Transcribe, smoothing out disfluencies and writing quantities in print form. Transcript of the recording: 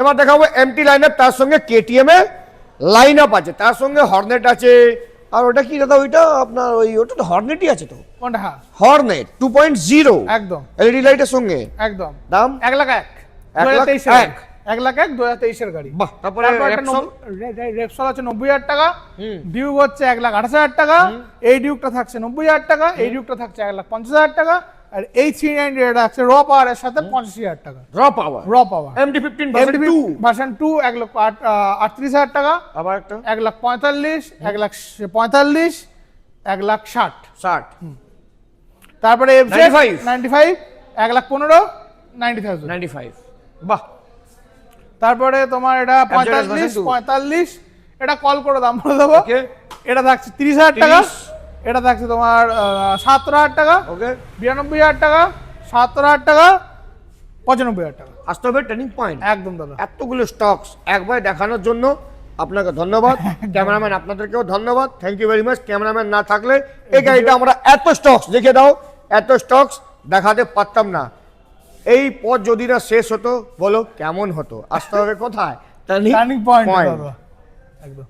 এবার দেখাবো MT liner, তার সঙ্গে কেটিএম এর লাইন আপ আছে, তার সঙ্গে হর্নেট আছে। আর ওটা কি দাদা, ওইটা আপনার ওটা তো হর্নেটই আছে তো, কোনটা? হ্যাঁ হর্নেট 2.0 একদম এলইডি লাইটের সঙ্গে। একদম দাম 1,01,000 1,01,000 1,01,000 2023 এর গাড়ি। বাহ। তারপরে রেপসল রেপসল আছে 90,000 টাকা, ডিউক হচ্ছে 1,28,000 টাকা, এই ডিউকটা থাকছে 90,000 টাকা, এই ডিউকটা থাকছে 1,50,000 টাকা, আর এই 390 এটা থাকছে র পাওয়ারের সাথে 85,000 টাকা। র পাওয়ার র পাওয়ার MT-15 ভার্সন 2 ভার্সন 2 1,38,000 টাকা, আবার একটা 1,45,000, 1,45,000, 1,60,000। 60 তারপরে 95 95 1,15,000, 90,000। 95 বাহ। তারপরে তোমার এটা 45 এটা কল করে দাম বলে দেবো। ওকে এটা থাকছে 30,000 টাকা, এটা থাকছে তোমার 70,000 টাকা, ওকে 92,000 টাকা, 70,000 টাকা, 95,000 টাকা। আসতে হবে টার্নিং পয়েন্ট। একদম দাদা। এতগুলো স্টকস একবার দেখানোর জন্য আপনাকে ধন্যবাদ। ক্যামেরাম্যান আপনাদেরকেও ধন্যবাদ, thank you very much. Cameraman না থাকলে এই গাড়িটা আমরা এত স্টকস দেখে দাও, এত স্টকস দেখাতে পারতাম না। এই পথ যদি না শেষ হতো, বলো কেমন হতো? আসতে হবে কোথায়? টার্নিং পয়েন্ট দাদা একদম।